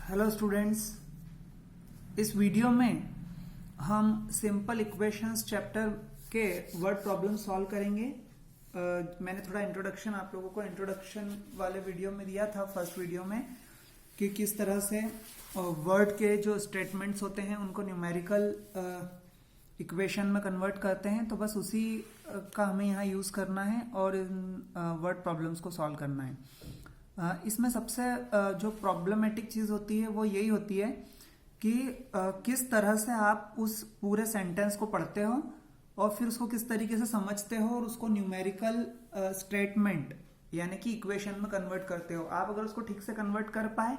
Hello students, इस video में हम सिंपल इक्वेशंस चैप्टर के वर्ड प्रॉब्लम सॉल्व करेंगे। मैंने थोड़ा इंट्रोडक्शन आप लोगों को इंट्रोडक्शन वाले वीडियो में दिया था, फर्स्ट वीडियो में, कि किस तरह से वर्ड के जो स्टेटमेंट्स होते हैं उनको न्यूमेरिकल इक्वेशन में कन्वर्ट करते हैं। तो बस उसी का हमें यहाँ यूज़ करना है और इन वर्ड प्रॉब्लम्स को सॉल्व करना है। इसमें सबसे जो प्रॉब्लमेटिक चीज़ होती है वो यही होती है कि किस तरह से आप उस पूरे सेंटेंस को पढ़ते हो और फिर उसको किस तरीके से समझते हो और उसको न्यूमेरिकल स्टेटमेंट यानी कि इक्वेशन में कन्वर्ट करते हो। आप अगर उसको ठीक से कन्वर्ट कर पाए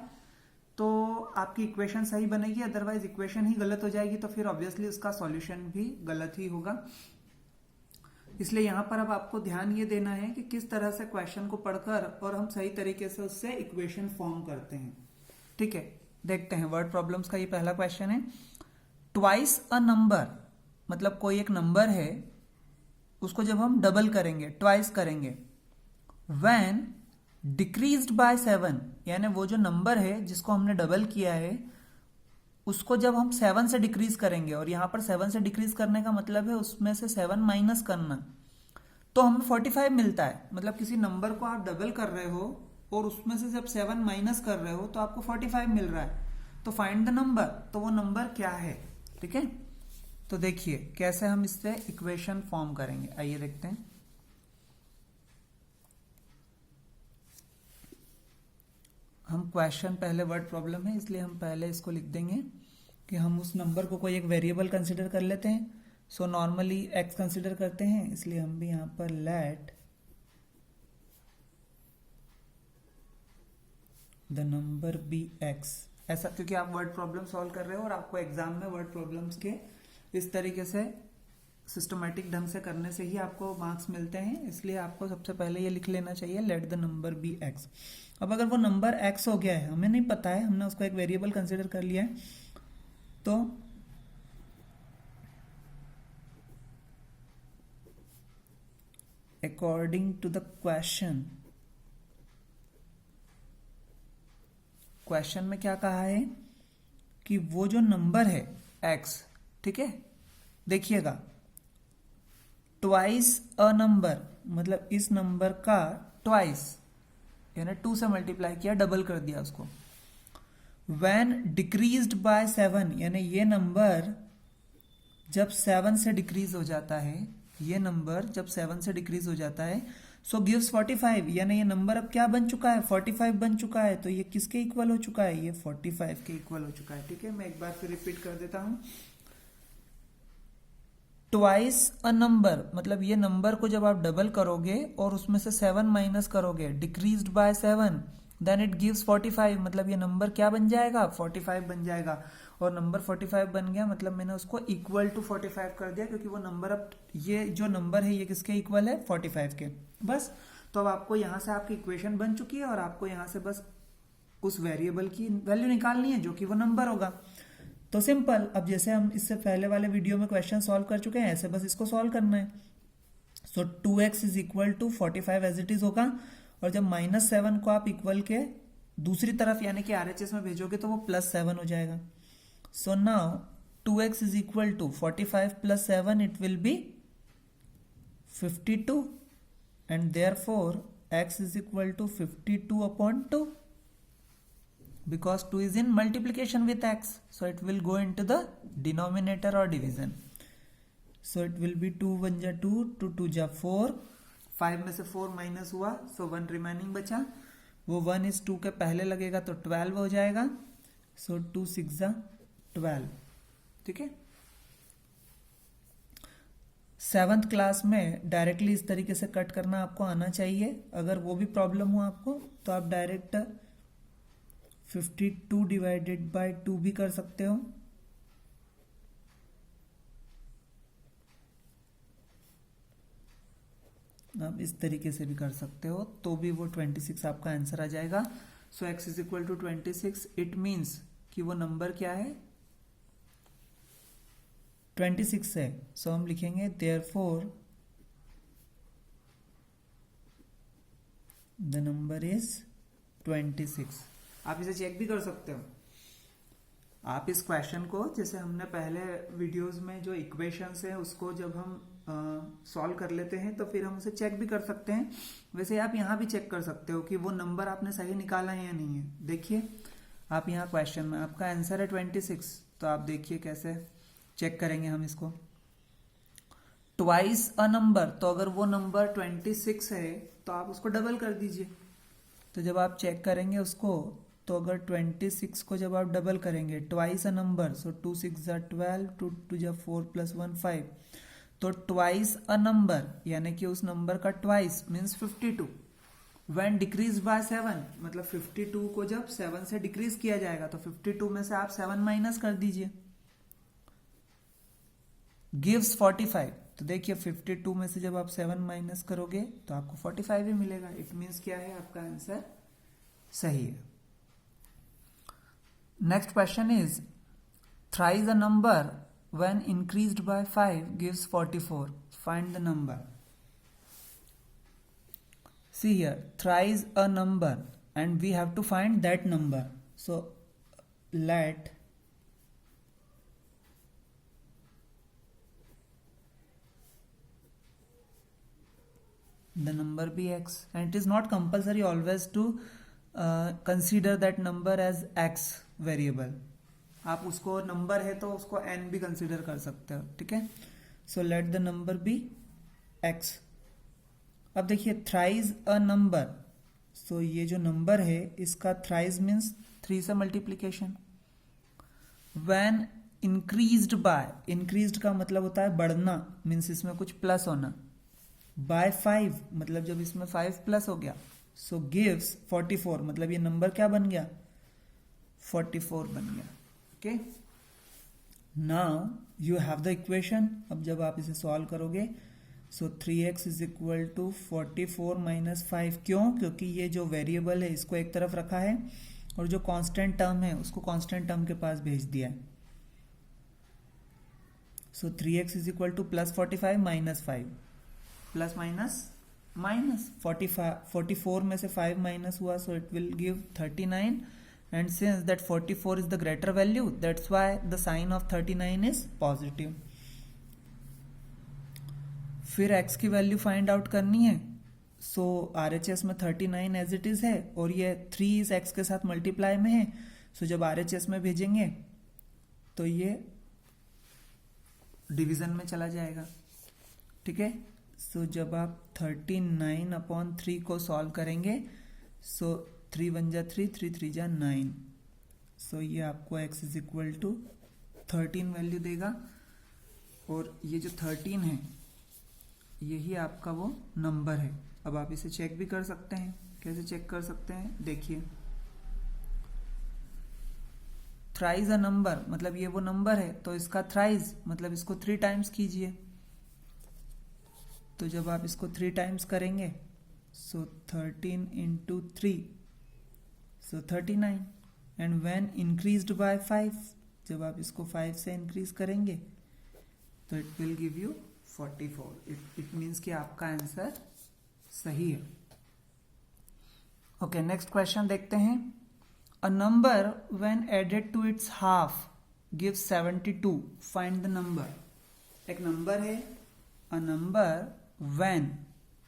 तो आपकी इक्वेशन सही बनेगी, अदरवाइज इक्वेशन ही गलत हो जाएगी तो फिर ऑब्वियसली उसका सॉल्यूशन भी गलत ही होगा। इसलिए यहाँ पर अब आपको ध्यान ये देना है कि किस तरह से क्वेश्चन को पढ़कर और हम सही तरीके से उससे इक्वेशन फॉर्म करते हैं। ठीक है, देखते हैं वर्ड प्रॉब्लम्स का ये पहला क्वेश्चन है। ट्वाइस अ नंबर, मतलब कोई एक नंबर है उसको जब हम डबल करेंगे, ट्वाइस करेंगे, व्हेन डिक्रीज्ड बाय 7, यानी वो जो नंबर है जिसको हमने डबल किया है उसको जब हम 7 से डिक्रीज करेंगे, और यहां पर 7 से डिक्रीज करने का मतलब है उसमें से 7 माइनस करना, तो हमें 45 मिलता है। मतलब किसी नंबर को आप डबल कर रहे हो और उसमें से जब 7 माइनस कर रहे हो तो आपको 45 मिल रहा है। तो फाइंड द नंबर, तो वो नंबर क्या है। ठीक है, तो देखिए कैसे हम इससे इक्वेशन फॉर्म करेंगे, आइए देखते हैं। हम क्वेश्चन पहले वर्ड प्रॉब्लम है इसलिए हम पहले इसको लिख देंगे कि हम उस नंबर को कोई एक वेरिएबल कंसिडर कर लेते हैं। सो नॉर्मली एक्स कंसिडर करते हैं, इसलिए हम भी यहां पर let the number be x, ऐसा, क्योंकि आप वर्ड प्रॉब्लम सॉल्व कर रहे हो और आपको एग्जाम में वर्ड प्रॉब्लम्स के इस तरीके से सिस्टमेटिक ढंग से करने से ही आपको मार्क्स मिलते हैं, इसलिए आपको सबसे पहले ये लिख लेना चाहिए let the number be x. अब अगर वो नंबर एक्स हो गया है, हमें नहीं पता है, हमने उसको एक वेरिएबल कंसिडर कर लिया है, तो अकॉर्डिंग टू द क्वेश्चन में क्या कहा है कि वो जो नंबर है एक्स, ठीक है, देखिएगा, ट्वाइस अ नंबर, मतलब इस नंबर का ट्वाइस यानी 2 से मल्टीप्लाई किया, डबल कर दिया उसको। व्हेन डिक्रीज्ड बाय 7, यानी ये नंबर जब 7 से डिक्रीज हो जाता है, ये नंबर जब 7 से डिक्रीज हो जाता है, सो गिव्स 45, यानी ये नंबर अब क्या बन चुका है, 45 बन चुका है। तो ये किसके इक्वल हो चुका है, ये 45 के इक्वल हो चुका है। ठीक है, मैं एक बार फिर रिपीट कर देता हूं। ट्वाइस अ नंबर, मतलब ये नंबर को जब आप डबल करोगे और उसमें से 7 माइनस करोगे, decreased by 7, then it gives 45, मतलब ये नंबर क्या बन जाएगा, 45 बन जाएगा। और नंबर 45 बन गया, मतलब मैंने उसको इक्वल टू 45 कर दिया, क्योंकि वो नंबर अब, ये जो नंबर है ये किसके इक्वल है, 45 के। बस, तो अब आपको यहां से आपकी इक्वेशन बन चुकी है और आपको यहां से बस उस वेरिएबल की वैल्यू निकालनी है जो कि वो नंबर होगा। तो सिंपल, अब जैसे हम इससे पहले वाले वीडियो में क्वेश्चन सॉल्व कर चुके हैं, ऐसे बस इसको सॉल्व करना है। So 2x is equal to 45 as it is होगा, और जब -7 को आप इक्वल के दूसरी तरफ यानी कि RHS में भेजोगे तो वो +7 हो जाएगा। So now 2x is equal to 45 + 7, it will be 52, and therefore x is equal to 52/2, because 2 is in multiplication with x, so it will go into the denominator or division. So it will be 2 1 जा 2, 2 2 जा 4, 5 में से 4 minus हुआ, so 1 remaining बचा। वो 1 इस 2 के पहले लगेगा तो 12 हो जाएगा, so 2 6 जा 12। ठीक है, 7th क्लास में डायरेक्टली इस तरीके से कट करना आपको आना चाहिए। अगर वो भी प्रॉब्लम हो आपको तो आप डायरेक्ट 52 डिवाइडेड बाय 2 भी कर सकते हो। आप इस तरीके से भी कर सकते हो, तो भी वो 26 आपका आंसर आ जाएगा। So x is equal to 26, it means कि वो नंबर क्या है, 26 है। सो हम लिखेंगे देयरफॉर द नंबर इज 26। आप इसे चेक भी कर सकते हो, आप इस क्वेश्चन को, जैसे हमने पहले वीडियोस में जो इक्वेशंस है उसको जब हम सॉल्व कर लेते हैं तो फिर हम उसे चेक भी कर सकते हैं। वैसे आप यहाँ भी चेक कर सकते हो कि वो नंबर आपने सही निकाला है या नहीं है। देखिए आप यहाँ क्वेश्चन में आपका आंसर है 26, तो आप देखिए कैसे चेक करेंगे हम इसको। ट्वाइस अ नंबर, तो अगर वो नंबर 26 है तो आप उसको डबल कर दीजिए। तो जब आप चेक करेंगे उसको, तो अगर 26 को जब आप डबल करेंगे, ट्वाइस अ नंबर, सो 2 6 जा 12, 2 2 जा 4 + 1 5, तो ट्वाइस अ नंबर यानी कि उस नंबर का twice means 52। When decrease by 7, मतलब 52 को जब 7 से डिक्रीज किया जाएगा तो 52 में से आप 7 माइनस कर दीजिए, गिव्स 45। तो देखिए 52 में से जब आप 7 माइनस करोगे तो आपको 45 ही मिलेगा। इट मीन्स क्या है, आपका आंसर सही है। Next question is thrice a number when increased by 5 gives 44, find the number. See here, thrice a number and we have to find that number. So let the number be x, and it is not compulsory always to consider that number as x variable. आप उसको number है तो उसको n भी consider कर सकते हो, ठीक है। So let the number be x। अब देखिए थ्राइज अ नंबर, सो ये जो नंबर है इसका थ्राइज मीन्स 3 से multiplication. When increased by, increased का मतलब होता है बढ़ना, मीन्स इसमें कुछ प्लस होना। बाय 5 मतलब जब इसमें 5 प्लस हो गया, सो गिव्स 44, मतलब ये नंबर क्या बन गया, 44 बन गया। Okay, now you have the equation. अब जब आप इसे सॉल्व करोगे, so 3x is equal to 44 minus 5। क्यों? क्योंकि ये जो वेरिएबल है इसको एक तरफ रखा है और जो कांस्टेंट टर्म है उसको कांस्टेंट टर्म के पास भेज दिया है। So 3x is equal to plus 45 minus 5, plus minus minus 44 में से 5 माइनस हुआ, so it will give 39, and since that 44 is the greater value, that's why the sign of 39 is positive. फिर x की value find out करनी है। सो RHS में 39 as it is है और ये 3 इस x के साथ मल्टीप्लाई में है। सो जब RHS में भेजेंगे तो ये डिवीजन में चला जाएगा, ठीक है। सो जब आप 39/3 को सॉल्व करेंगे, सो 3 1 जा 3, 3 3 जा 9, सो ये आपको x is equal to 13 value देगा। और ये जो 13 है यही आपका वो नंबर है। अब आप इसे चेक भी कर सकते हैं। कैसे चेक कर सकते हैं, देखिए थ्राइज अ नंबर मतलब ये वो नंबर है, तो इसका थ्राइज मतलब इसको 3 टाइम्स कीजिए। तो जब आप इसको 3 टाइम्स करेंगे, सो 13 into 3, so 39, and when increased by 5, जब आप इसको 5 से इंक्रीज करेंगे तो it will give you 44। It means कि आपका आंसर सही है। ओके, नेक्स्ट क्वेश्चन देखते हैं। A number when added to its half gives 72, find the number. एक नंबर है, a number when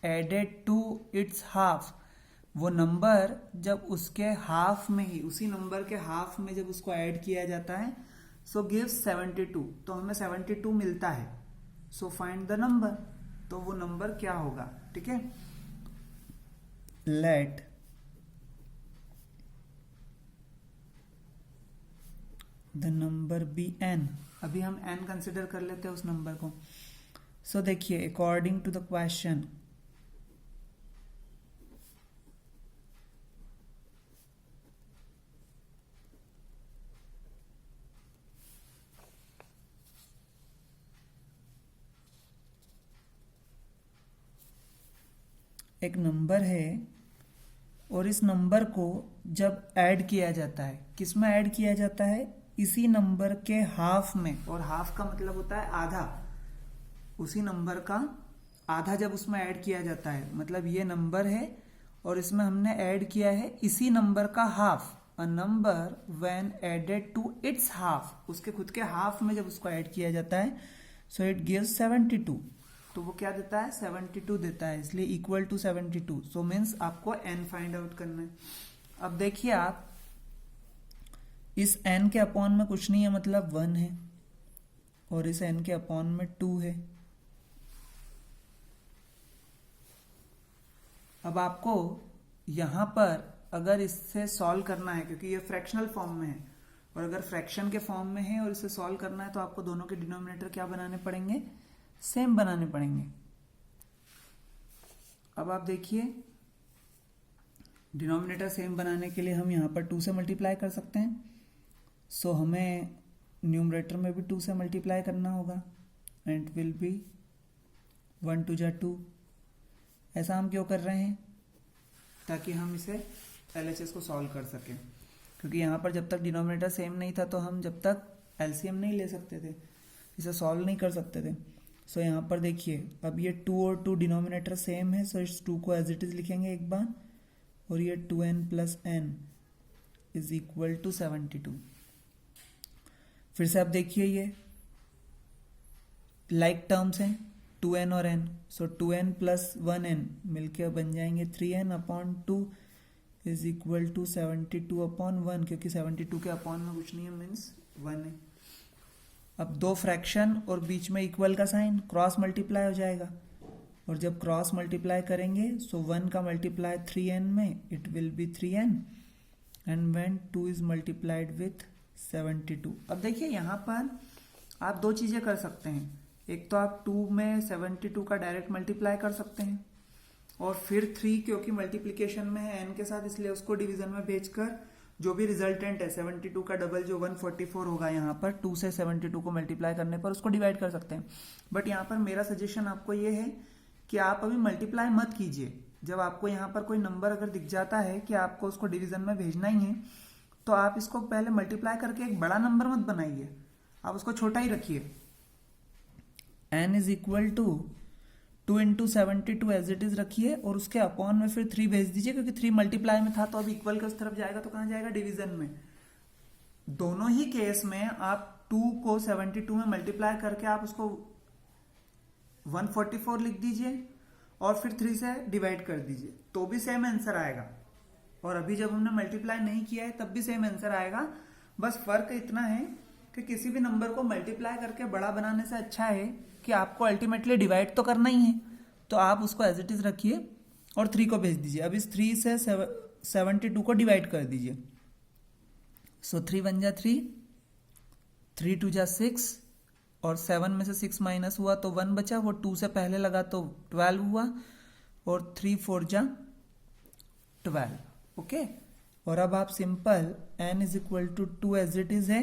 added to its half, वो नंबर जब उसके हाफ में ही, उसी नंबर के हाफ में जब उसको ऐड किया जाता है, सो गिव्स 72, तो हमें 72 मिलता है। सो फाइंड द नंबर, तो वो नंबर क्या होगा, ठीक है। Let the number be n। अभी हम n कंसिडर कर लेते हैं उस नंबर को। सो देखिए, अकॉर्डिंग टू द क्वेश्चन, एक नंबर है और इस नंबर को जब ऐड किया जाता है, किस में ऐड किया जाता है, इसी नंबर के हाफ में, और हाफ का मतलब होता है आधा, उसी नंबर का आधा जब उसमें ऐड किया जाता है, मतलब ये नंबर है और इसमें हमने ऐड किया है इसी नंबर का half, a number when added to its half, उसके खुद के हाफ में जब उसको ऐड किया जाता है, सो इट गिव्स 72, तो वो क्या देता है 72 देता है, इसलिए इक्वल टू 72, सो मीन्स आपको n फाइंड आउट करना है। अब देखिए आप इस n के अपॉन में कुछ नहीं है, मतलब 1 है, और इस n के अपॉन में 2 है। अब आपको यहां पर अगर इससे सॉल्व करना है, क्योंकि ये फ्रैक्शनल फॉर्म में है, और अगर फ्रैक्शन के फॉर्म में है और इसे सॉल्व करना है, तो आपको दोनों के डिनोमिनेटर क्या बनाने पड़ेंगे, सेम बनाने पड़ेंगे। अब आप देखिए डिनोमिनेटर सेम बनाने के लिए हम यहाँ पर 2 से मल्टीप्लाई कर सकते हैं, सो हमें न्यूमरेटर में भी 2 से मल्टीप्लाई करना होगा, एंड विल बी 1 2 जा 2। ऐसा हम क्यों कर रहे हैं, ताकि हम इसे LHS को सॉल्व कर सकें, क्योंकि यहाँ पर जब तक डिनोमिनेटर सेम नहीं था तो हम जब तक LCM नहीं ले सकते थे, इसे सॉल्व नहीं कर सकते थे। सो यहाँ पर देखिए अब ये 2 और 2 डिनोमिनेटर सेम है, सो इस 2 को एज इट इज लिखेंगे एक बार, और ये 2n plus n is equal to 72। फिर से आप देखिए ये लाइक टर्म्स हैं 2n और n, सो 2n प्लस 1n मिलके बन जाएंगे 3n upon 2 is equal to 72 upon 1, क्योंकि 72 के अपॉन में कुछ नहीं है, मीन्स 1 है। अब दो फ्रैक्शन और बीच में इक्वल का साइन, क्रॉस मल्टीप्लाई हो जाएगा, और जब क्रॉस मल्टीप्लाई करेंगे सो 1 का मल्टीप्लाई 3n में, it will B 3n, and when 2 is multiplied with 72। अब देखिए यहाँ पर आप दो चीजें कर सकते हैं, एक तो आप 2 में 72 का डायरेक्ट मल्टीप्लाई कर सकते हैं, और फिर 3 क्योंकि मल्टीप्लिकेशन में है n के साथ, इसलिए उसको डिवीजन में भेजकर जो भी रिजल्टेंट है 72 का डबल जो 144 होगा, यहाँ पर 2 से 72 को मल्टीप्लाई करने पर उसको डिवाइड कर सकते हैं। बट यहाँ पर मेरा सजेशन आपको ये है कि आप अभी मल्टीप्लाई मत कीजिए। जब आपको यहाँ पर कोई नंबर अगर दिख जाता है कि आपको उसको डिवीजन में भेजना ही है, तो आप इसको पहले मल्टीप्लाई करके एक बड़ा नंबर मत बनाइए, आप उसको छोटा ही रखिए। n is equal to 2 into 72 as it is रखिए, और उसके अपॉन में फिर 3 भेज दीजिए, क्योंकि 3 मल्टीप्लाई में था तो अब इक्वल के उस तरफ जाएगा, तो कहाँ जाएगा, डिवीजन में। दोनों ही केस में आप 2 को 72 में मल्टीप्लाई करके आप उसको 144 लिख दीजिए, और फिर 3 से डिवाइड कर दीजिए, तो भी सेम आंसर आएगा। और अभी जब हमने मल्टीप्लाई नहीं किया है तब भी सेम आंसर आएगा। बस फर्क इतना है कि किसी भी नंबर को मल्टीप्लाई करके बड़ा बनाने से अच्छा है कि आपको अल्टीमेटली डिवाइड तो करना ही है, तो आप उसको एज इट इज रखिए और 3 को भेज दीजिए। अब इस 3 से 72 को डिवाइड कर दीजिए, सो 3 1 जा 3, 3 2 जा 6, और 7 में से 6 माइनस हुआ तो 1 बचा, वो 2 से पहले लगा तो 12 हुआ, और 3 4 जा 12। ओके, और अब आप simple n is equal to 2 as it is है,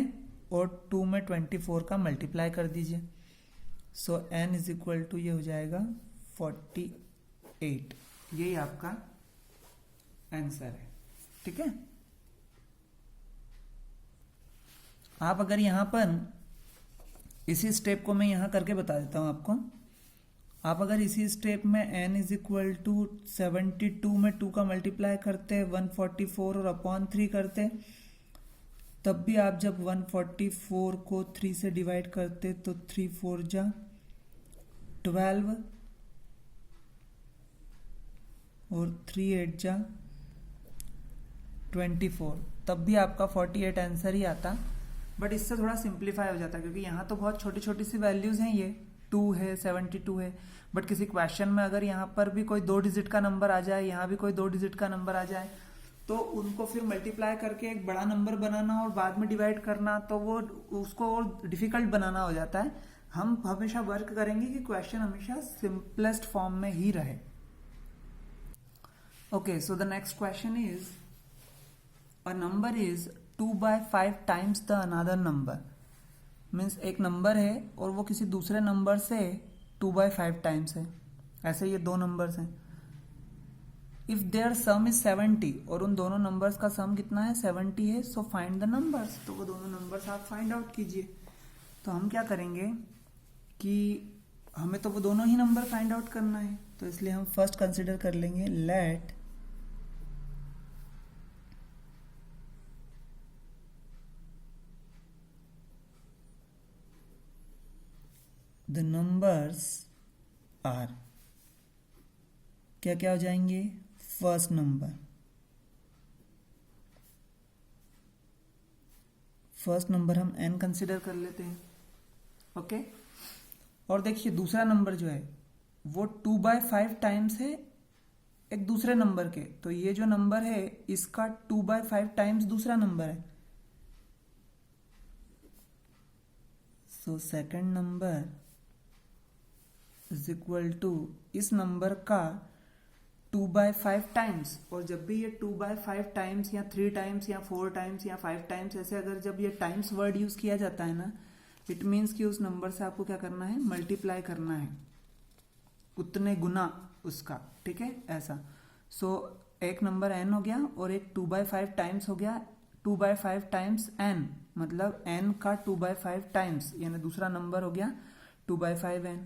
और 2 में 24 का मल्टीप्लाई कर दीजिए, so n is equal to ये हो जाएगा 48। यही आपका आंसर है। ठीक है, आप अगर यहां पर इसी स्टेप को मैं यहां करके बता देता हूं आपको, आप अगर इसी स्टेप में n इज इक्वल टू 72 में 2 का मल्टीप्लाई करते 144 और अपॉन 3 करते, तब भी आप जब 144 को 3 से डिवाइड करते तो 3 4 जा 12, और 3 8 जा 24, तब भी आपका 48 आंसर ही आता। बट इससे थोड़ा सिंप्लीफाई हो जाता है, क्योंकि यहाँ तो बहुत छोटी छोटी सी वैल्यूज हैं, ये 2 है 72 है, बट किसी क्वेश्चन में अगर यहाँ पर भी कोई 2 डिजिट का नंबर आ जाए, यहाँ भी कोई 2 डिजिट का नंबर आ जाए, तो उनको फिर मल्टीप्लाई करके एक बड़ा नंबर बनाना और बाद में डिवाइड करना, तो वो उसको और डिफिकल्ट बनाना हो जाता है। हम हमेशा वर्क करेंगे कि क्वेश्चन हमेशा सिंपलेस्ट फॉर्म में ही रहे। Okay, so the next question is a number is 2/5 times the another number. Means एक नंबर है और वो किसी दूसरे नंबर से 2/5 टाइम्स है, ऐसे ये दो नंबर्स हैं। इफ देयर सम इज 70, और उन दोनों नंबर्स का सम कितना है, 70 है, सो फाइंड द नंबर्स। तो वो दोनों नंबर्स आप फाइंड आउट कीजिए। तो हम क्या करेंगे कि हमें तो वो दोनों ही नंबर फाइंड आउट करना है, तो इसलिए हम फर्स्ट कंसिडर कर लेंगे लेट द नंबर्स आर, क्या क्या हो जाएंगे? फर्स्ट नंबर हम n कंसिडर कर लेते हैं, ओके। और देखिए दूसरा नंबर जो है वो 2/5 टाइम्स है एक दूसरे नंबर के, तो ये जो नंबर है इसका 2/5 टाइम्स दूसरा नंबर है। So second number is equal to इस नंबर का 2/5 टाइम्स, और जब भी ये 2/5 टाइम्स या 3 टाइम्स या 4 टाइम्स या 5 टाइम्स ऐसे अगर जब ये टाइम्स वर्ड यूज किया जाता है ना, इट मीन्स कि उस नंबर से आपको क्या करना है? मल्टीप्लाई करना है, उतने गुना उसका, ठीक है, ऐसा। सो एक नंबर n हो गया और एक 2/5 टाइम्स हो गया, 2/5 टाइम्स n, मतलब n का 2/5 टाइम्स, यानी दूसरा नंबर हो गया 2/5n।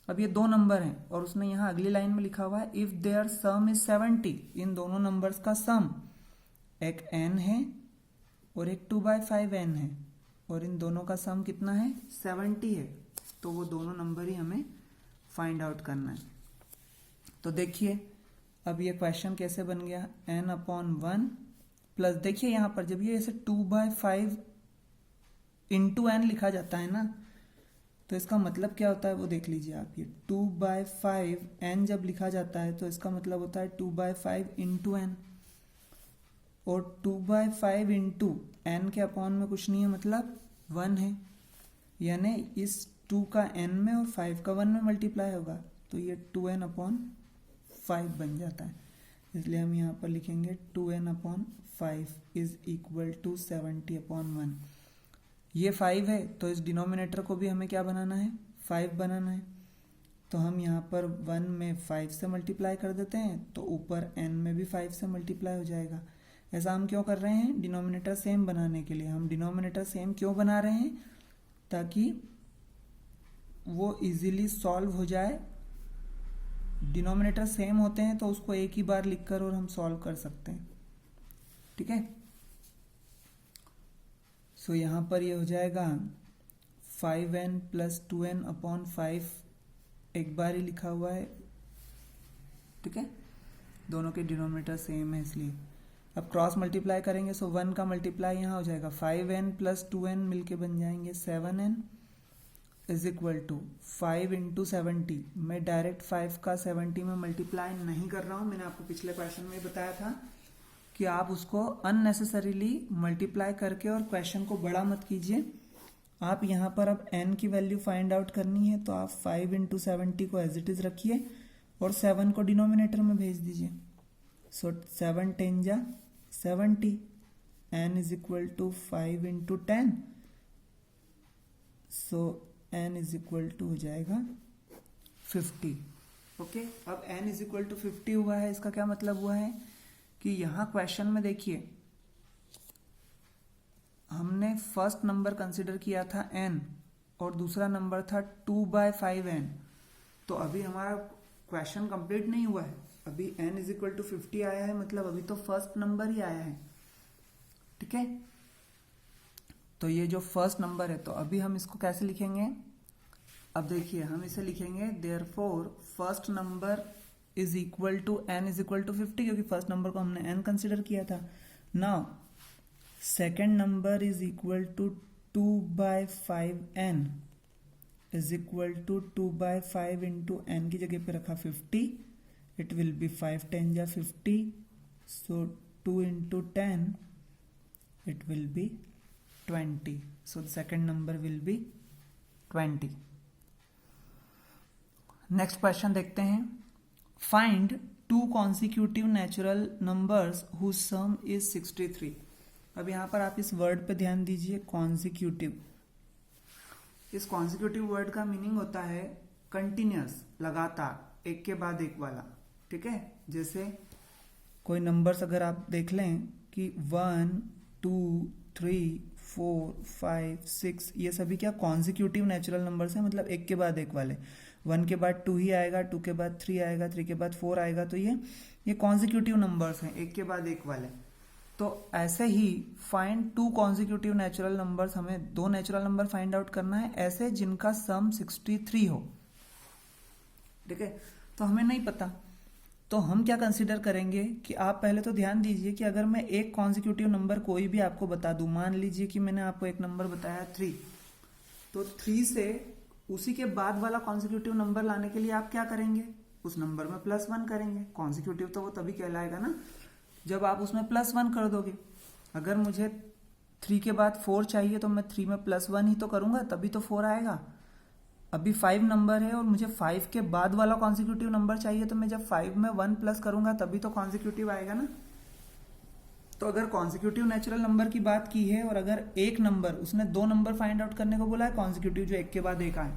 अब ये दो नंबर हैं और उसने यहाँ अगली लाइन में लिखा हुआ है इफ देयर सम इज 70, इन दोनों नंबर्स का सम, एक n है और एक 2/5n है, और इन दोनों का सम कितना है? 70 है। तो वो दोनों नंबर ही हमें फाइंड आउट करना है। तो देखिए अब ये क्वेश्चन कैसे बन गया? n/1 प्लस, देखिए यहां पर जब ये ऐसे 2/5 इंटू n लिखा जाता है ना, तो इसका मतलब क्या होता है वो देख लीजिए आप। ये 2/5 n जब लिखा जाता है तो इसका मतलब होता है 2/5 इंटू n, और 2/5 इंटू n के अपॉन में कुछ नहीं है, मतलब 1 है, यानी इस 2 का n में और 5 का 1 में मल्टीप्लाई होगा, तो ये 2n/5 बन जाता है। इसलिए हम यहाँ पर लिखेंगे 2n/5 इज इक्वल टू 70/1। ये 5 है तो इस डिनोमिनेटर को भी हमें क्या बनाना है? 5 बनाना है। तो हम यहाँ पर 1 में 5 से मल्टीप्लाई कर देते हैं, तो ऊपर n में भी 5 से मल्टीप्लाई हो जाएगा। ऐसा हम क्यों कर रहे हैं? डिनोमिनेटर सेम बनाने के लिए। हम डिनोमिनेटर सेम क्यों बना रहे हैं? ताकि वो इजीली सॉल्व हो जाए। डिनोमिनेटर सेम होते हैं तो उसको एक ही बार लिखकर और हम सॉल्व कर सकते हैं, ठीक है। सो यहाँ पर ये हो जाएगा 5n प्लस 2n/5, एक बार ही लिखा हुआ है, ठीक है, दोनों के डिनोमिनेटर सेम है इसलिए। अब क्रॉस मल्टीप्लाई करेंगे, सो 1 का मल्टीप्लाई यहाँ हो जाएगा 5n प्लस 2n मिलके बन जाएंगे 7n is equal to 5 into 70। मैं डायरेक्ट 5 का 70 में मल्टीप्लाई नहीं कर रहा हूँ, मैंने आपको पिछले क्वेश्चन में बताया था कि आप उसको अननेसेसरीली मल्टीप्लाई करके और क्वेश्चन को बड़ा मत कीजिए। आप यहाँ पर अब n की वैल्यू फाइंड आउट करनी है, तो आप 5 इंटू 70 को एज इट इज रखिए और 7 को डिनोमिनेटर में भेज दीजिए। सो 7 10 जा 70, n is equal to 5 into 10, so n is equal to हो जाएगा 50, ओके। अब n इज इक्वल टू 50 हुआ है, इसका क्या मतलब हुआ है कि यहां क्वेश्चन में देखिए हमने फर्स्ट नंबर कंसिडर किया था n और दूसरा नंबर था 2/5n। तो अभी हमारा क्वेश्चन कंप्लीट नहीं हुआ है, अभी n इज इक्वल टू 50 आया है, मतलब अभी तो फर्स्ट नंबर ही आया है, ठीक है। तो ये जो फर्स्ट नंबर है, तो अभी हम इसको कैसे लिखेंगे? अब देखिए हम इसे लिखेंगे therefore first number is equal to n is equal to 50, क्योंकि फर्स्ट नंबर को हमने n कंसिडर किया था। Now second number is equal to 2/5n is equal to 2/5 into n की जगह पे रखा 50, इट विल बी 5 10 जा 50, सो 2 into 10 it will B 20, so the second number will be 20. Next question देखते हैं। Find 2 consecutive natural numbers whose sum is 63। अब यहां पर आप इस वर्ड पे ध्यान दीजिए, consecutive। इस consecutive वर्ड का मीनिंग होता है कंटिन्यूअस, लगातार, एक के बाद एक वाला, ठीक है। जैसे कोई नंबर्स अगर आप देख लें कि 1 2 3 4 5 6, ये सभी क्या कॉन्जिक्यूटिव नेचुरल नंबर्स हैं, मतलब एक के बाद एक वाले। 1 के बाद 2 ही आएगा, 2 के बाद 3 आएगा, 3 के बाद 4 आएगा, तो ये कॉन्जिक्यूटिव नंबर्स हैं, एक के बाद एक वाले। तो ऐसे ही find two consecutive natural numbers, हमें दो नेचुरल नंबर फाइंड आउट करना है ऐसे जिनका सम 63 हो। ठीक है, तो हमें नहीं पता, तो हम क्या कंसीडर करेंगे कि आप पहले तो ध्यान दीजिए कि अगर मैं एक कॉन्जिक्यूटिव नंबर कोई भी आपको बता दूं, मान लीजिए कि मैंने आपको एक नंबर बताया 3, तो 3 से उसी के बाद वाला कॉन्जिक्यूटिव नंबर लाने के लिए आप क्या करेंगे, उस नंबर में +1 करेंगे। कॉन्जिक्यूटिव तो वो तभी कहलाएगा ना जब आप उसमें +1 कर दोगे। अगर मुझे 3 के बाद 4 चाहिए तो मैं 3 में +1 ही तो करूंगा, तभी तो 4 आएगा। अभी 5 नंबर है और मुझे 5 के बाद वाला कॉन्जिक्यूटिव नंबर चाहिए, तो मैं जब 5 में 1 प्लस करूंगा तभी तो कॉन्जिक्यूटिव आएगा ना। तो अगर कॉन्जिक्यूटिव नेचुरल नंबर की बात की है और अगर एक नंबर, उसने 2 नंबर फाइंड आउट करने को बोला है कॉन्जिक्यूटिव जो एक के बाद एक आए,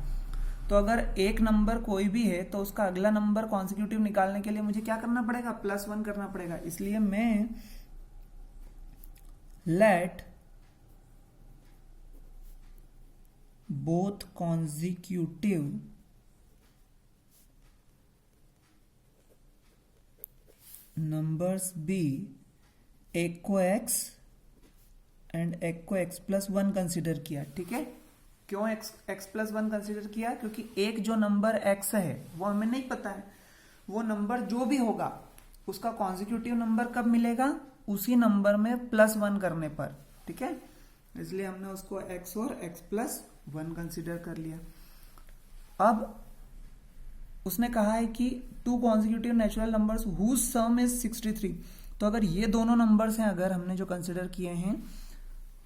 तो अगर एक नंबर कोई भी है तो उसका अगला नंबर कॉन्जिक्यूटिव निकालने के लिए मुझे क्या करना पड़ेगा, +1 करना पड़ेगा। इसलिए मैं late both consecutive numbers be एक को x एंड एक को x+1 कंसिडर किया। ठीक है, क्यों x+1 कंसिडर किया, क्योंकि एक जो नंबर x है वो हमें नहीं पता है, वो नंबर जो भी होगा उसका कॉन्जिक्यूटिव नंबर कब मिलेगा, उसी नंबर में +1 करने पर। ठीक है, इसलिए हमने उसको x और x+1 कंसिडर कर लिया। अब उसने कहा है कि two consecutive natural numbers whose sum is 63, तो अगर ये दोनों नंबर्स हैं, अगर हमने जो कंसिडर किए हैं,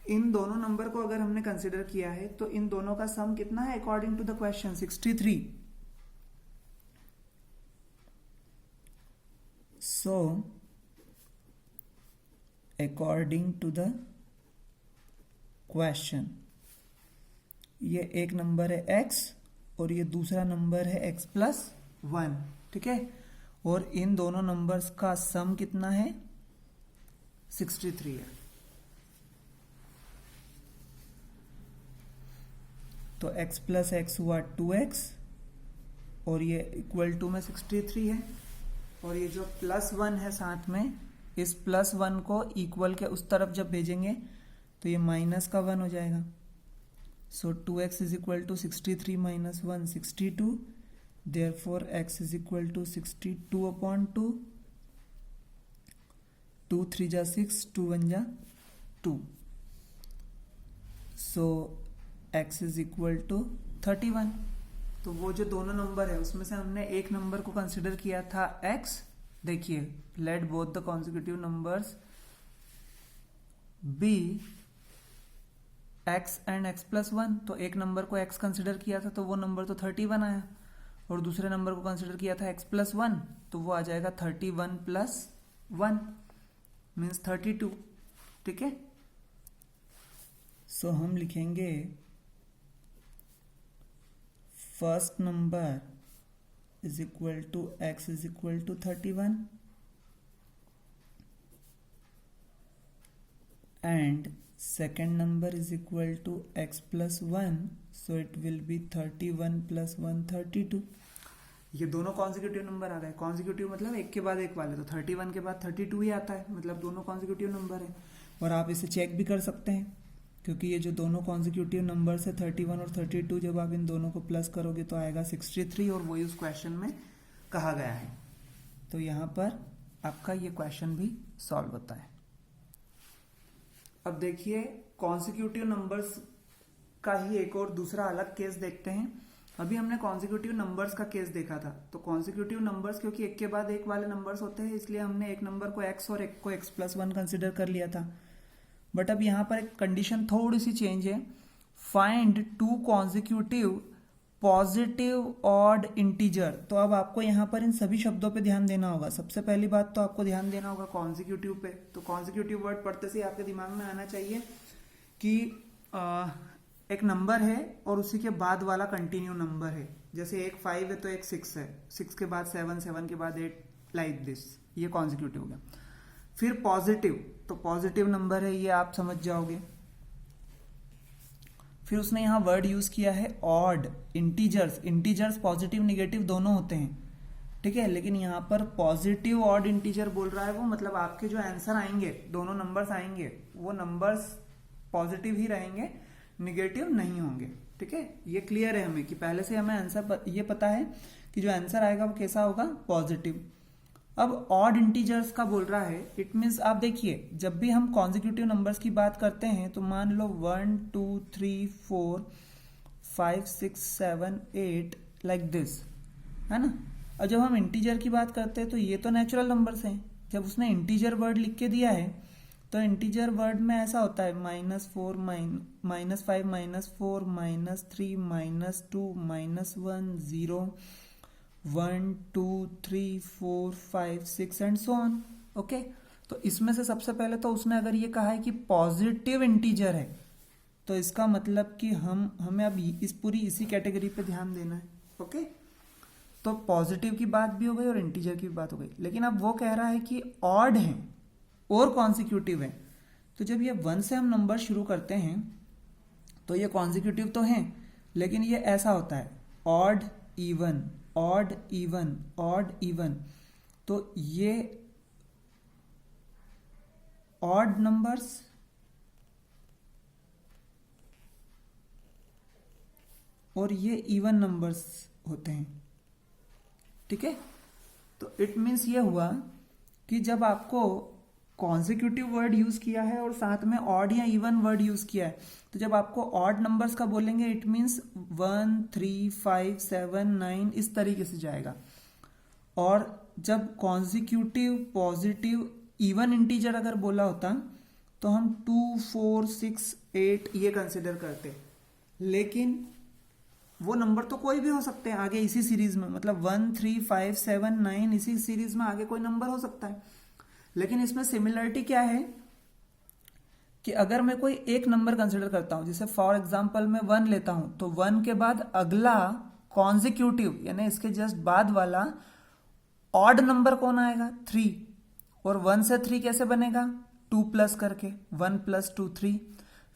इन दोनों नंबर को अगर हमने कंसिडर किया है तो इन दोनों का सम कितना है according to the question, 63। So according to the question ये एक नंबर है x और ये दूसरा नंबर है x+1। ठीक है, और इन दोनों नंबर्स का सम कितना है, 63 है। तो x+x हुआ 2x और ये इक्वल टू में 63 है, और ये जो +1 है साथ में, इस +1 को इक्वल के उस तरफ जब भेजेंगे तो ये -1 हो जाएगा। So 2x is equal to 63 - 1 62, therefore x is equal to 62/2, 2 3 जा 6, 2 1 जा 2, so x is equal to 31। तो वो जो दोनों नंबर है उसमें से हमने एक नंबर को कंसिडर किया था x। देखिए, let both the consecutive numbers be x and x+1, तो एक नंबर को x कंसिडर किया था तो वो नंबर तो 31 आया, और दूसरे नंबर को कंसिडर किया था x+1 तो वो आ जाएगा 31 + 1 मीन्स 32। ठीक है, सो हम लिखेंगे first number is equal to x is equal to 31 and second number is equal to x+1, so it will be 31 + 1 32। ये दोनों कॉन्जिक्यूटिव नंबर आ गए। कॉन्जिक्यूटिव मतलब एक के बाद एक वाले, तो 31 के बाद 32 ही आता है, मतलब दोनों कॉन्जिक्यूटिव नंबर है। और आप इसे चेक भी कर सकते हैं क्योंकि ये जो दोनों कॉन्जिक्यूटिव नंबर्स है 31 और 32, जब आप इन दोनों को प्लस करोगे तो आएगा 63, और वही उस क्वेश्चन में कहा गया है। तो यहाँ पर आपका ये क्वेश्चन भी सॉल्व होता है। अब देखिए, कॉन्जिक्यूटिव नंबर्स का ही एक और दूसरा अलग केस देखते हैं। अभी हमने कॉन्जिक्यूटिव नंबर्स का केस देखा था, तो कॉन्जिक्यूटिव नंबर्स क्योंकि एक के बाद एक वाले नंबर्स होते हैं, इसलिए हमने एक नंबर को x और एक को x+1 कंसिडर कर लिया था। बट अब यहाँ पर एक कंडीशन थोड़ी सी चेंज है, find two consecutive positive odd integer. तो अब आपको यहाँ पर इन सभी शब्दों पे ध्यान देना होगा। सबसे पहली बात तो आपको ध्यान देना होगा कॉन्जिक्यूटिव पे। तो कॉन्जिक्यूटिव वर्ड पढ़ते से आपके दिमाग में आना चाहिए कि एक नंबर है और उसी के बाद वाला कंटिन्यू नंबर है। जैसे एक 5 है तो एक 6 है, 6 के बाद 7, 7 के बाद 8, लाइक दिस, ये कॉन्जिक्यूटिव हो गया। फिर पॉजिटिव, तो पॉजिटिव नंबर है, ये आप समझ जाओगे। फिर उसने यहां वर्ड यूज किया है odd, integers. Integers positive negative दोनों होते हैं, ठीक है। लेकिन यहाँ पर पॉजिटिव ऑड इंटीजर बोल रहा है वो, मतलब आपके जो आंसर आएंगे, दोनों नंबर्स आएंगे, वो नंबर्स पॉजिटिव ही रहेंगे, निगेटिव नहीं होंगे। ठीक है, ये क्लियर है हमें कि पहले से हमें आंसर ये पता है कि जो आंसर आएगा वो कैसा होगा, पॉजिटिव। अब ऑड इंटीजर्स का बोल रहा है, इट मीन्स आप देखिए जब भी हम कॉन्जिक्यूटिव नंबर्स की बात करते हैं तो मान लो 1 2 3 4 5 6 7 8 लाइक दिस, है ना। और जब हम इंटीजर की बात करते हैं तो ये तो नेचुरल नंबर्स हैं। जब उसने इंटीजर वर्ड लिख के दिया है तो इंटीजर वर्ड में ऐसा होता है -4 -5 -4 -3 -2 -1 0 1 2 3 4 5 6 एंड सो ऑन। ओके, तो इसमें से सबसे पहले तो उसने अगर ये कहा है कि पॉजिटिव इंटीजर है तो इसका मतलब कि हमें अब इसी कैटेगरी पे ध्यान देना है। ओके, तो पॉजिटिव की बात भी हो गई और इंटीजर की भी बात हो गई। लेकिन अब वो कह रहा है कि ऑड है और कॉन्जिक्यूटिव है। तो जब ये 1 से हम नंबर शुरू करते हैं तो ये कॉन्जिक्यूटिव तो हैं, लेकिन ये ऐसा होता है odd even odd even odd even. तो ये ऑड नंबर्स और ये इवन नंबर्स होते हैं। ठीक है, तो इट मीन्स ये हुआ कि जब आपको कॉन्जिक्यूटिव वर्ड यूज किया है और साथ में ऑड या इवन वर्ड यूज किया है, तो जब आपको ऑड नंबर्स का बोलेंगे इट मीन्स 1 3 5 7 9 इस तरीके से जाएगा। और जब कॉन्जिक्यूटिव पॉजिटिव इवन इंटीजर अगर बोला होता तो हम 2 4 6 8 ये कंसिडर करते, लेकिन वो नंबर तो कोई भी हो सकते हैं आगे इसी सीरीज में, मतलब 1 3 5 7 9 इसी सीरीज में आगे कोई नंबर हो सकता है। लेकिन इसमें सिमिलरिटी क्या है कि अगर मैं कोई एक नंबर कंसिडर करता हूं, जैसे फॉर एग्जांपल मैं 1 लेता हूं, तो 1 के बाद अगला कॉन्जिक्यूटिव यानी इसके जस्ट बाद वाला ऑड नंबर कौन आएगा, 3। और 1 से 3 कैसे बनेगा, 2 प्लस करके, 1 + 2 3,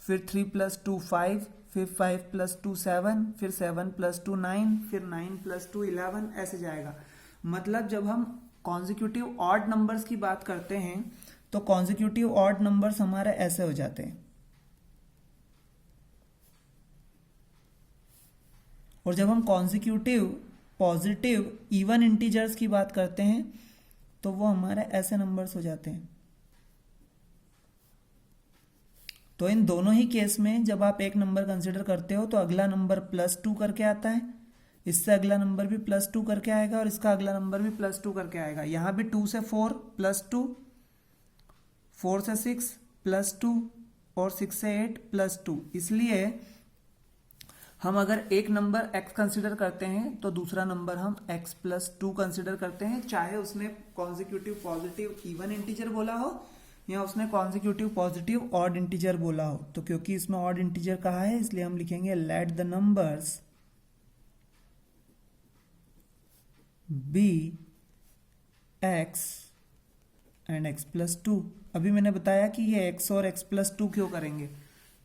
फिर 3 + 2 5, फिर 5 + 2 7, फिर 7 + 2 9, फिर 9 + 2 11, ऐसे जाएगा। मतलब जब हम कॉन्जिक्यूटिव ऑड नंबर्स की बात करते हैं तो कॉन्जिक्यूटिव ऑड नंबर्स हमारे ऐसे हो जाते हैं। और जब हम कॉन्जिक्यूटिव पॉजिटिव इवन इंटीजर्स की बात करते हैं तो वो हमारे ऐसे नंबर्स हो जाते हैं। तो इन दोनों ही केस में जब आप एक नंबर कंसिडर करते हो तो अगला नंबर +2 करके आता है, इससे अगला नंबर भी +2 करके आएगा और इसका अगला नंबर भी +2 करके आएगा। यहां भी 2 से 4 +2, 4 से 6 +2 और 6 से 8 +2। इसलिए हम अगर एक नंबर x कंसिडर करते हैं तो दूसरा नंबर हम x + 2 कंसिडर करते हैं, चाहे उसने कॉन्जिक्यूटिव पॉजिटिव इवन इंटीजर बोला हो या उसने कॉन्जिक्यूटिव पॉजिटिव ऑड इंटीजर बोला हो। तो क्योंकि इसमें ऑड इंटीजर कहा है इसलिए हम लिखेंगे let the numbers be x and x + 2। अभी मैंने बताया कि ये x और x + 2 क्यों करेंगे,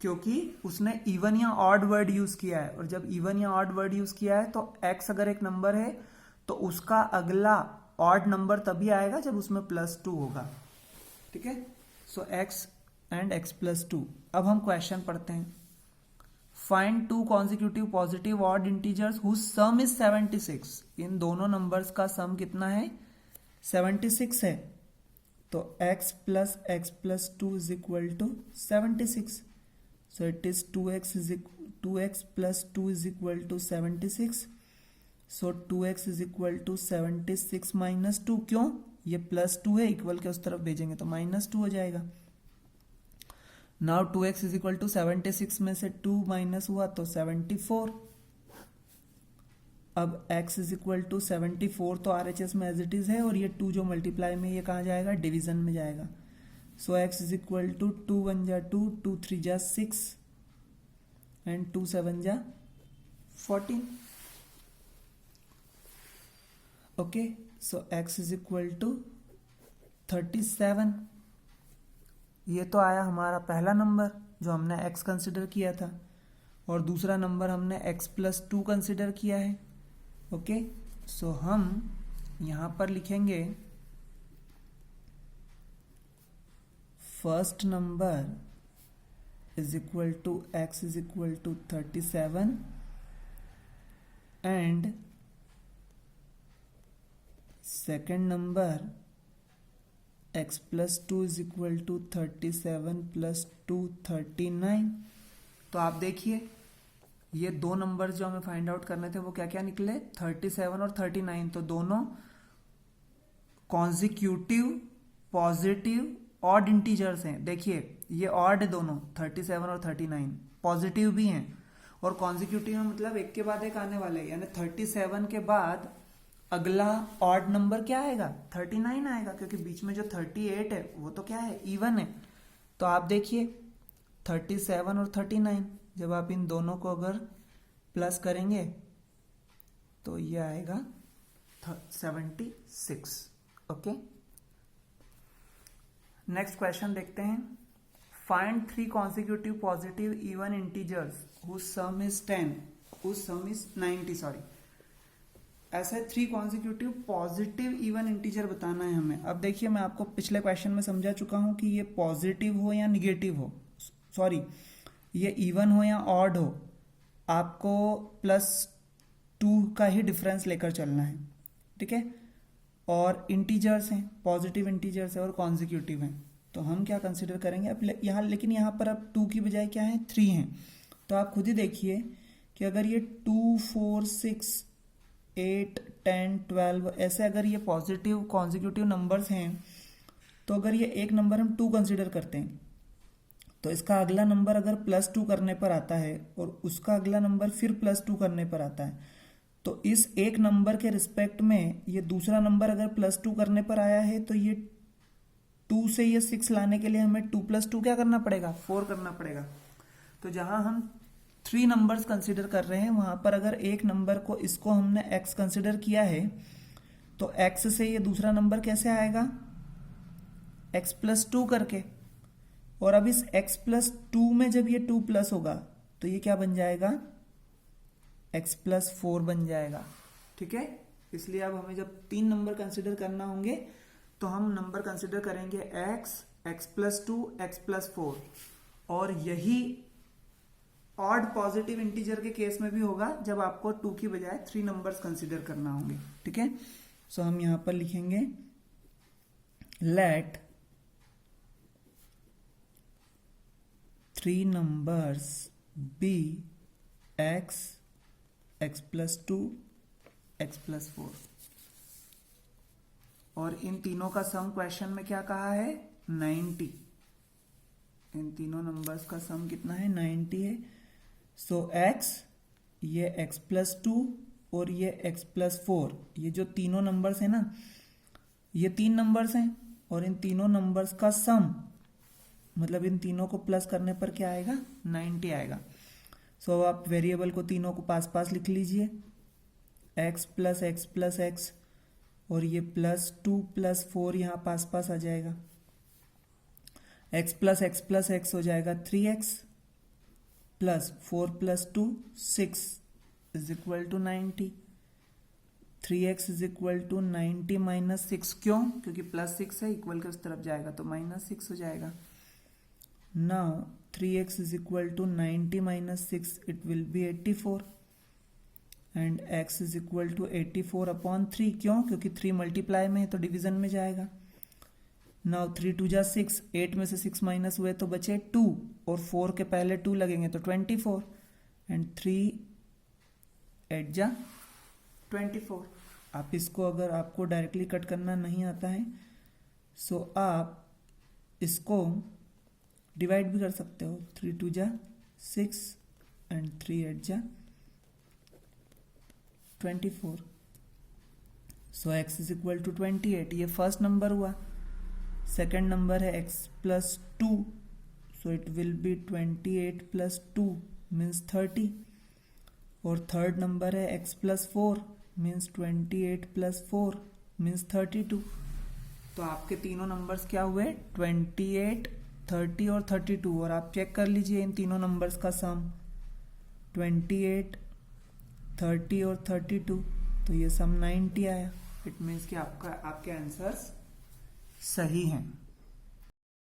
क्योंकि उसने इवन या ऑड वर्ड यूज किया है, और जब इवन या ऑड वर्ड यूज किया है तो x अगर एक नंबर है तो उसका अगला ऑड नंबर तभी आएगा जब उसमें +2 होगा। ठीक है, सो x एंड x + 2। अब हम क्वेश्चन पढ़ते हैं। Find 2 consecutive positive odd integers whose sum is 76। इन दोनों नंबर्स का सम कितना है, 76 है। तो x + x + 2 = 76। So it is 2x + 2 = 76. So 2x = 76 - 2। क्यों, ये +2 है, इक्वल के उस तरफ भेजेंगे तो -2 हो जाएगा। नाउ 2x = 76 में से 2 माइनस हुआ तो 74। अब x = 74 तो RHS में एज इट इज है, और ये 2 जो मल्टीप्लाई में ये कहाँ जाएगा, डिवीजन में जाएगा। सो x = 2 1 जा 2, 2 3 जा 6 एंड 2 7 जा 14। ओके, सो x = 37। ये तो आया हमारा पहला नंबर जो हमने x कंसिडर किया था, और दूसरा नंबर हमने x + 2 कंसिडर किया है। ओके, सो हम यहां पर लिखेंगे first number is equal to x is equal to 37 and second number x plus 2 is equal to 37 plus 2 39। तो आप देखिए ये दो नंबर जो हमें फाइंड आउट करने थे वो क्या क्या निकले, 37 और 39। तो दोनों कॉन्जिक्यूटिव पॉजिटिव ऑड इंटीजर्स हैं। देखिए ये ऑड है दोनों, 37 और 39 पॉजिटिव भी हैं, और कॉन्जिक्यूटिव में मतलब एक के बाद एक आने वाले, यानी 37 के बाद अगला ऑड नंबर क्या आएगा, 39 आएगा, क्योंकि बीच में जो 38 है वो तो क्या है, इवन है। तो आप देखिए 37 और 39 जब आप इन दोनों को अगर प्लस करेंगे तो ये आएगा 76। ओके, नेक्स्ट क्वेश्चन देखते हैं। Find 3 consecutive positive even integers whose sum is 10 whose sum is 90। Sorry, ऐसा 3 कॉन्सिक्यूटिव पॉजिटिव इवन इंटीजर बताना है हमें। अब देखिए मैं आपको पिछले क्वेश्चन में समझा चुका हूं कि ये पॉजिटिव हो या निगेटिव हो, सॉरी ये इवन हो या ऑड हो, आपको +2 का ही डिफरेंस लेकर चलना है, ठीक है। और इंटीजर्स हैं, पॉजिटिव इंटीजर्स है और कॉन्सिक्यूटिव हैं, तो हम क्या कंसिडर करेंगे अब यहाँ, लेकिन यहाँ पर अब 2 की बजाय क्या है, 3 हैं। तो आप खुद ही देखिए कि अगर ये 2, 4, 6, 8, 10, 12 ऐसे अगर ये पॉजिटिव कॉन्सिक्यूटिव नंबर्स हैं, तो अगर ये एक नंबर हम 2 कंसिडर करते हैं तो इसका अगला नंबर अगर +2 करने पर आता है और उसका अगला नंबर फिर +2 करने पर आता है, तो इस एक नंबर के रिस्पेक्ट में ये दूसरा नंबर अगर +2 करने पर आया है तो ये 2 से ये 6 लाने के लिए हमें 2 + 2 क्या करना पड़ेगा, 4 करना पड़ेगा। तो जहां हम 3 नंबर्स कंसिडर कर रहे हैं वहां पर अगर एक नंबर को, इसको हमने x कंसिडर किया है, तो x से ये दूसरा नंबर कैसे आएगा, x + 2 करके। और अब इस x + 2 में जब ये 2 प्लस होगा तो ये क्या बन जाएगा, x + 4 बन जाएगा, ठीक है। इसलिए अब हमें जब 3 नंबर कंसिडर करना होंगे तो हम नंबर कंसिडर करेंगे x, x + 2, x + 4, और यही ऑड पॉजिटिव इंटीजर के केस में भी होगा जब आपको 2 की बजाय 3 नंबर्स कंसिडर करना होंगे, ठीक है। सो हम यहां पर लिखेंगे late 3 numbers be x, x + 2, x + 4, और इन तीनों का सम क्वेश्चन में क्या कहा है, 90। इन तीनों नंबर्स का सम कितना है, 90 है। सो x, ये x + 2 और ये x + 4, ये जो तीनों नंबर्स हैं ना, ये 3 नंबर्स हैं और इन तीनों नंबर्स का सम, मतलब इन तीनों को प्लस करने पर क्या आएगा, 90 आएगा। सो आप वेरिएबल को तीनों को पास पास लिख लीजिए, x + x + x, और ये +2 + 4 यहाँ पास पास आ जाएगा, x + x + x हो जाएगा 3x + 4 + 2 6 = 90। 3x = 90 - 6, क्यों, क्योंकि +6 है, इक्वल के उस तरफ जाएगा तो -6 हो जाएगा। Now 3x = 90 - 6, it will be 84, and x = 84/3, क्यों, क्योंकि 3 मल्टीप्लाई में है तो डिवीजन में जाएगा। Now 3 × 2 = 6, 8 में से 6 माइनस हुए तो बचे 2, और 4 के पहले 2 लगेंगे तो 24, एंड 3 8 × 24। आप इसको, अगर आपको डायरेक्टली कट करना नहीं आता है सो आप इसको डिवाइड भी कर सकते हो, 3 × 2 = 6 एंड 3 8 × 24। सो x = 28, ये फर्स्ट नंबर हुआ। सेकेंड नंबर है x + 2, so it will B 28 + 2 means 30, और थर्ड नंबर है x + 4 मीन्स 28 + 4 मीन्स 32। तो आपके तीनों नंबर्स क्या हुए, 28, 30 और 32, और आप चेक कर लीजिए इन तीनों नंबर्स का सम, 28, 30 और 32, तो ये सम 90 आया। इट मीन्स कि आपके आंसर्स सही हैं।